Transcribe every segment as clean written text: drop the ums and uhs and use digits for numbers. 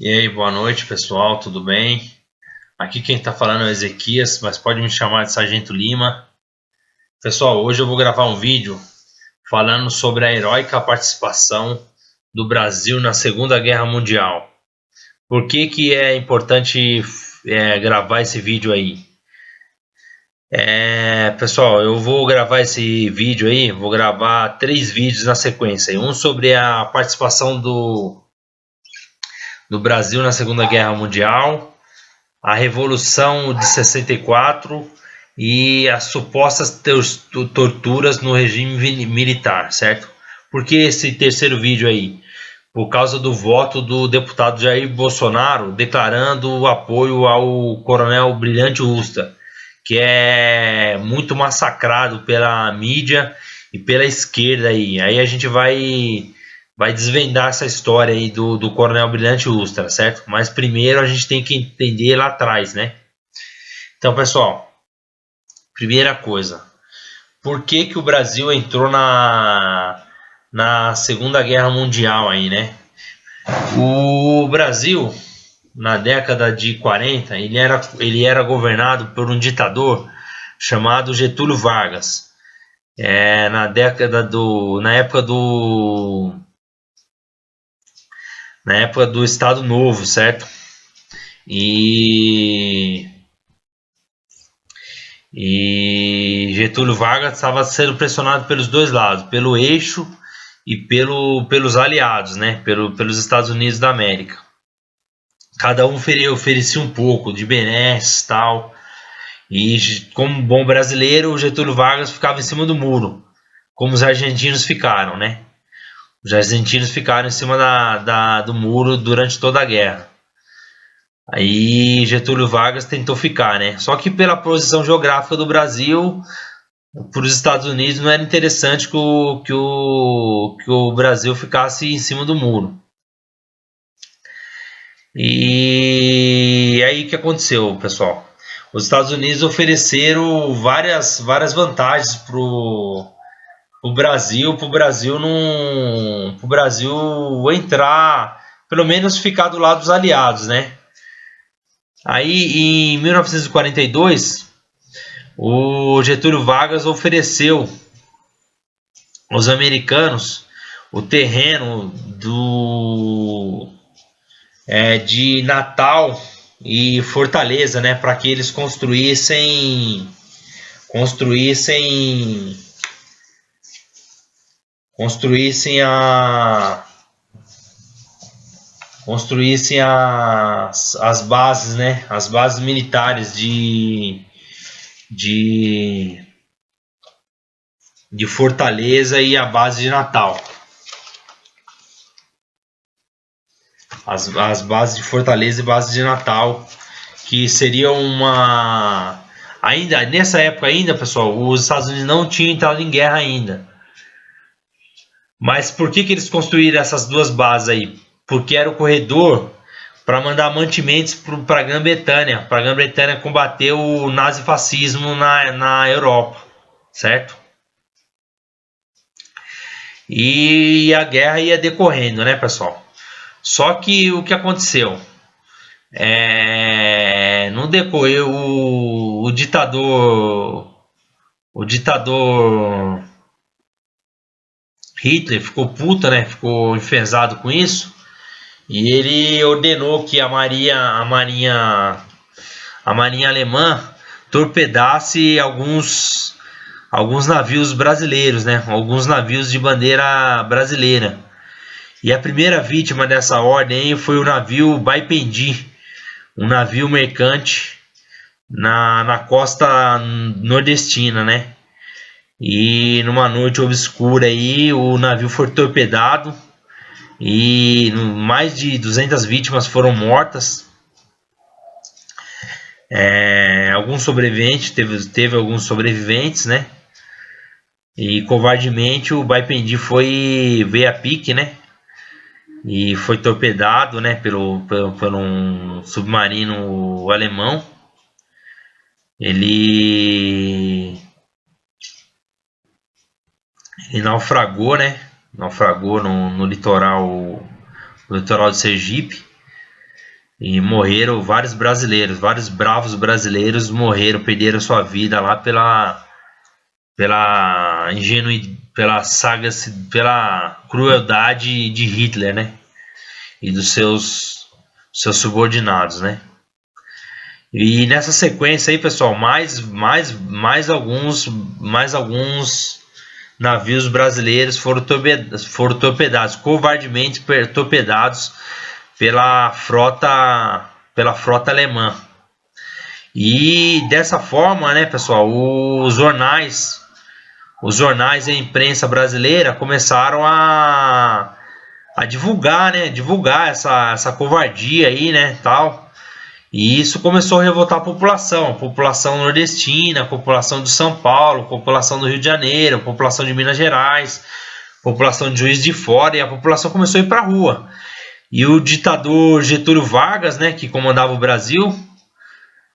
E aí, boa noite, pessoal, tudo bem? Aqui quem está falando é o Ezequias, mas pode me chamar de Sargento Lima. Pessoal, hoje eu vou gravar um vídeo falando sobre a heróica participação do Brasil na Segunda Guerra Mundial. Por que é importante gravar esse vídeo aí? Pessoal, eu vou gravar esse vídeo aí, vou gravar 3 vídeos na sequência. Um sobre a participação do Brasil na Segunda Guerra Mundial, a Revolução de 64 e as supostas torturas no regime militar, certo? Por que esse terceiro vídeo aí? Por causa do voto do deputado Jair Bolsonaro declarando o apoio ao coronel Brilhante Usta, que é muito massacrado pela mídia e pela esquerda aí. Aí a gente vai desvendar essa história aí do Coronel Brilhante Ustra, certo? Mas primeiro a gente tem que entender lá atrás, né? Então, pessoal, primeira coisa, por que o Brasil entrou na Segunda Guerra Mundial aí, né? O Brasil, na década de 40, ele era governado por um ditador chamado Getúlio Vargas. Na época do Estado Novo, certo? E Getúlio Vargas estava sendo pressionado pelos dois lados, pelo eixo e pelos aliados, né? Pelos Estados Unidos da América. Cada um oferecia um pouco de benesses, tal. E como bom brasileiro, o Getúlio Vargas ficava em cima do muro, como os argentinos ficaram, né? Os argentinos ficaram em cima do muro durante toda a guerra. Aí Getúlio Vargas tentou ficar, né? Só que pela posição geográfica do Brasil, para os Estados Unidos não era interessante que o Brasil ficasse em cima do muro. E aí o que aconteceu, pessoal? Os Estados Unidos ofereceram várias vantagens para o Brasil, pro Brasil entrar, pelo menos ficar do lado dos aliados, né? Aí em 1942, o Getúlio Vargas ofereceu aos americanos o terreno de Natal e Fortaleza, né, para que eles construíssem as bases, né, as bases militares de Fortaleza e a base de Natal. As bases de Fortaleza e base de Natal, que seria ainda nessa época ainda, pessoal, os Estados Unidos não tinham entrado em guerra ainda. Mas por que eles construíram essas duas bases aí? Porque era o corredor para mandar mantimentos para a Grã-Bretanha, para a Grã-Bretanha combater o nazifascismo na Europa, certo? E a guerra ia decorrendo, né, pessoal? Só que o que aconteceu? No decorrer, o ditador Hitler ficou puta, né? Ficou enfesado com isso. E ele ordenou que a marinha alemã torpedasse alguns navios brasileiros, né? Alguns navios de bandeira brasileira. E a primeira vítima dessa ordem foi o navio Baipendi, um navio mercante na costa nordestina, né? E numa noite obscura aí, o navio foi torpedado e mais de 200 vítimas foram mortas. Alguns sobreviventes, teve alguns sobreviventes, né? E covardemente o Baipendi veio a pique, né? E foi torpedado, né? Por um submarino alemão. Ele naufragou, né? Naufragou no litoral de Sergipe. E morreram vários brasileiros, vários bravos brasileiros morreram, perderam sua vida lá pela crueldade de Hitler, né? E dos seus subordinados, né? E nessa sequência aí, pessoal, mais alguns navios brasileiros foram torpedados, covardemente torpedados pela frota alemã. E dessa forma, né, pessoal, os jornais e a imprensa brasileira começaram a divulgar, né, essa covardia aí, né, tal. E isso começou a revoltar a população nordestina, a população de São Paulo, a população do Rio de Janeiro, a população de Minas Gerais, a população de Juiz de Fora, e a população começou a ir para a rua. E o ditador Getúlio Vargas, né, que comandava o Brasil,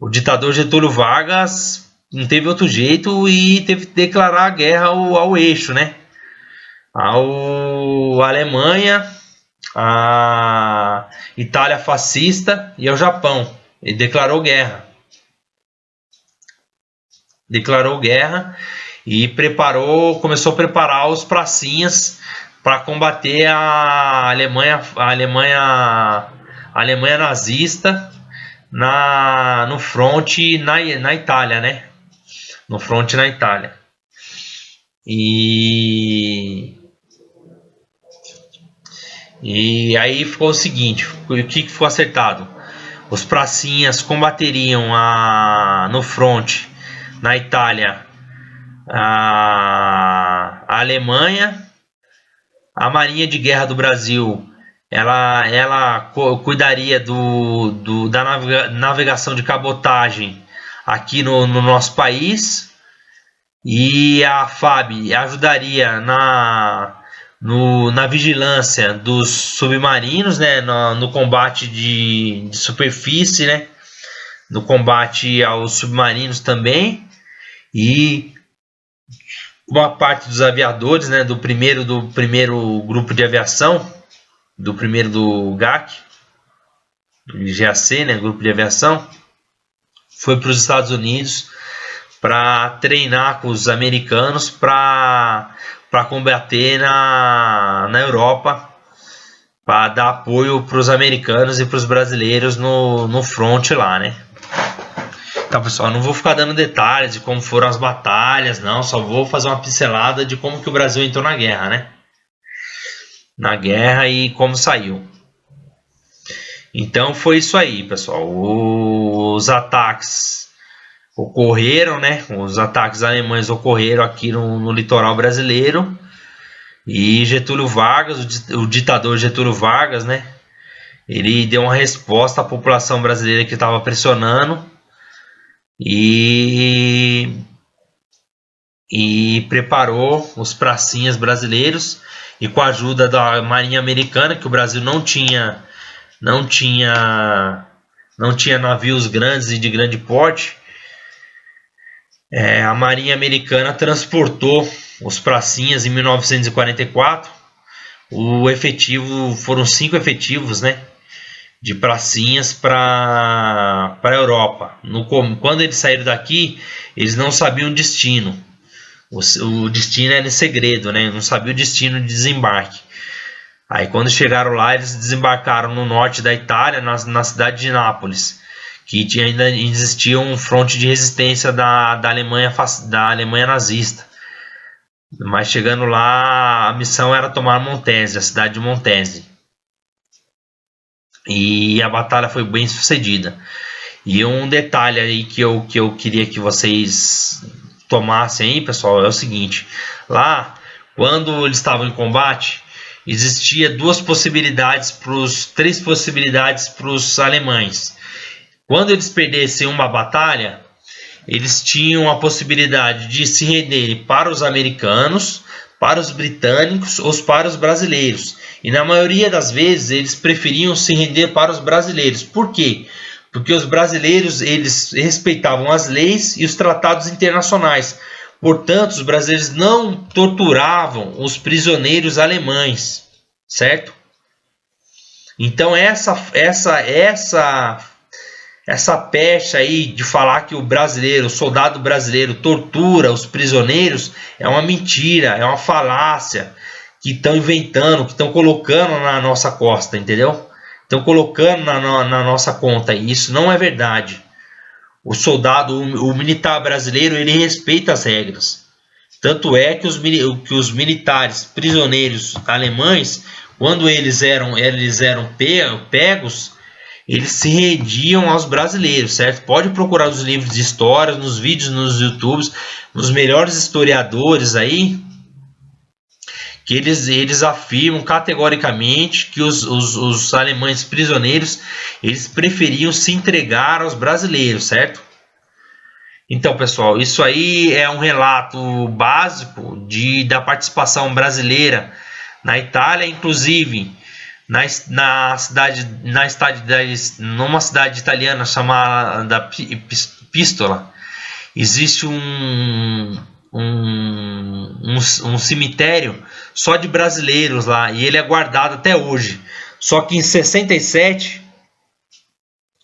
o ditador Getúlio Vargas não teve outro jeito e teve que declarar a guerra ao eixo, né, à Alemanha, à Itália fascista e ao Japão. Ele declarou guerra e começou a preparar os pracinhas para combater a Alemanha nazista no fronte na Itália, né? No fronte na Itália. E aí ficou o seguinte, o que ficou acertado? Os pracinhas combateriam no fronte na Itália a Alemanha, a Marinha de Guerra do Brasil ela cuidaria da navegação de cabotagem aqui no nosso país, e a FAB ajudaria na vigilância dos submarinos, né, no combate de superfície, né, no combate aos submarinos também, e uma parte dos aviadores, né, do primeiro grupo de aviação, do GAC, GAC, né, grupo de aviação, foi para os Estados Unidos para treinar com os americanos para combater na Europa, para dar apoio para os americanos e para os brasileiros no front lá, né? Então, pessoal, não vou ficar dando detalhes de como foram as batalhas, não, só vou fazer uma pincelada de como que o Brasil entrou na guerra, né? Na guerra e como saiu. Então foi isso aí, pessoal. Os ataques ocorreram, né? Os ataques alemães ocorreram aqui no litoral brasileiro, e Getúlio Vargas, o ditador Getúlio Vargas, né? Ele deu uma resposta à população brasileira que estava pressionando e preparou os pracinhas brasileiros, e com a ajuda da Marinha Americana, que o Brasil não tinha navios grandes e de grande porte, a Marinha Americana transportou os pracinhas em 1944. Foram 5 efetivos, né, de pracinhas para a Europa. Quando eles saíram daqui, eles não sabiam o destino. O destino era em segredo, né? Não sabia o destino de desembarque. Aí quando chegaram lá, eles desembarcaram no norte da Itália, na cidade de Nápoles, que ainda existia um fronte de resistência da Alemanha nazista. Mas chegando lá, a missão era tomar Montese, a cidade de Montese. E a batalha foi bem sucedida. E um detalhe aí que eu queria que vocês tomassem aí, pessoal, é o seguinte: lá, quando eles estavam em combate, existia 3 possibilidades para os alemães. Quando eles perdessem uma batalha, eles tinham a possibilidade de se renderem para os americanos, para os britânicos ou para os brasileiros. E na maioria das vezes eles preferiam se render para os brasileiros. Por quê? Porque os brasileiros, eles respeitavam as leis e os tratados internacionais. Portanto, os brasileiros não torturavam os prisioneiros alemães, certo? Então essa pecha aí de falar que o soldado brasileiro tortura os prisioneiros é uma mentira, é uma falácia que estão inventando, que estão colocando na nossa costa, entendeu? Estão colocando na nossa conta. E isso não é verdade. O soldado, o militar brasileiro, ele respeita as regras. Tanto é que os militares prisioneiros alemães, quando eles eram pegos, eles se rendiam aos brasileiros, certo? Pode procurar nos livros de história, nos vídeos, nos YouTubes, nos melhores historiadores aí, que eles afirmam categoricamente que os alemães prisioneiros, eles preferiam se entregar aos brasileiros, certo? Então, pessoal, isso aí é um relato básico da participação brasileira na Itália, inclusive numa cidade italiana chamada Pistola, existe um cemitério só de brasileiros lá, e ele é guardado até hoje. Só que em 67,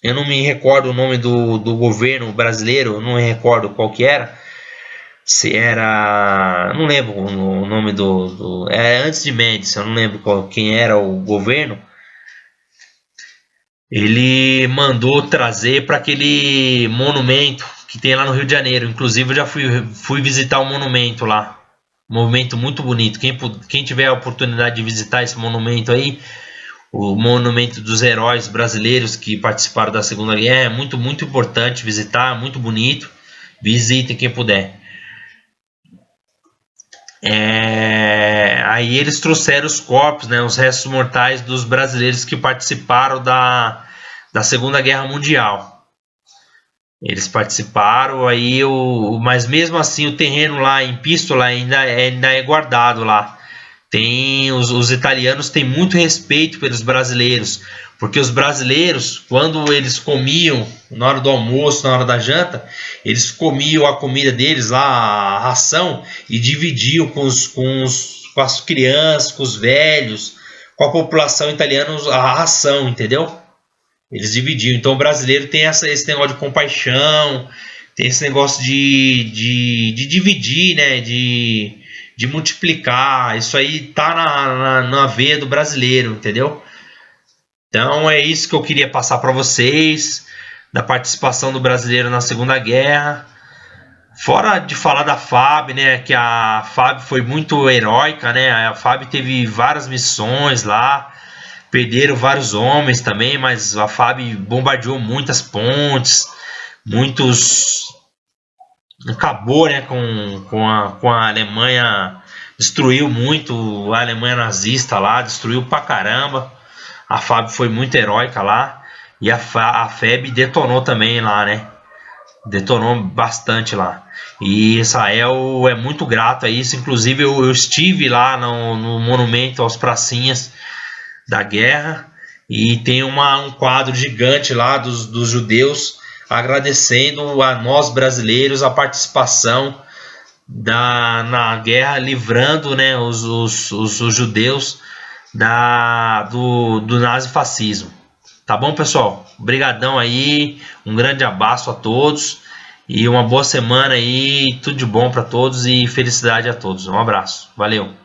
eu não me recordo o nome do governo brasileiro, não me recordo qual que era, se era, não lembro o nome é antes de Médici, eu não lembro quem era o governo. Ele mandou trazer para aquele monumento que tem lá no Rio de Janeiro. Inclusive eu já fui visitar o monumento lá, um monumento muito bonito. Quem tiver a oportunidade de visitar esse monumento aí, o monumento dos heróis brasileiros que participaram da Segunda Guerra, é muito importante visitar, muito bonito. Visitem quem puder. Aí eles trouxeram os corpos, né, os restos mortais dos brasileiros que participaram da Segunda Guerra Mundial. Eles participaram, mas mesmo assim o terreno lá em Pistola ainda é guardado lá. Os italianos têm muito respeito pelos brasileiros, porque os brasileiros, quando eles comiam na hora do almoço, na hora da janta, eles comiam a comida deles lá, a ração, e dividiam com as crianças, com os velhos, com a população italiana a ração, entendeu? Eles dividiam. Então o brasileiro tem esse negócio de compaixão, tem esse negócio de dividir, né? De multiplicar. Isso aí tá na veia do brasileiro, entendeu? Então é isso que eu queria passar para vocês, da participação do brasileiro na Segunda Guerra. Fora de falar da FAB, né, que a FAB foi muito heróica, né? A FAB teve várias missões lá, perderam vários homens também, mas a FAB bombardeou muitas pontes, acabou, né, com a Alemanha, destruiu muito a Alemanha nazista lá, destruiu pra caramba. A FAB foi muito heróica lá, e a FEB detonou também lá, né? Detonou bastante lá. E Israel é muito grato a isso. Inclusive eu estive lá no monumento aos pracinhas da guerra, e tem um quadro gigante lá dos judeus agradecendo a nós brasileiros a participação na guerra, livrando, né, os judeus do nazifascismo. Tá bom, pessoal? Obrigadão aí, um grande abraço a todos e uma boa semana aí, tudo de bom para todos e felicidade a todos. Um abraço, valeu!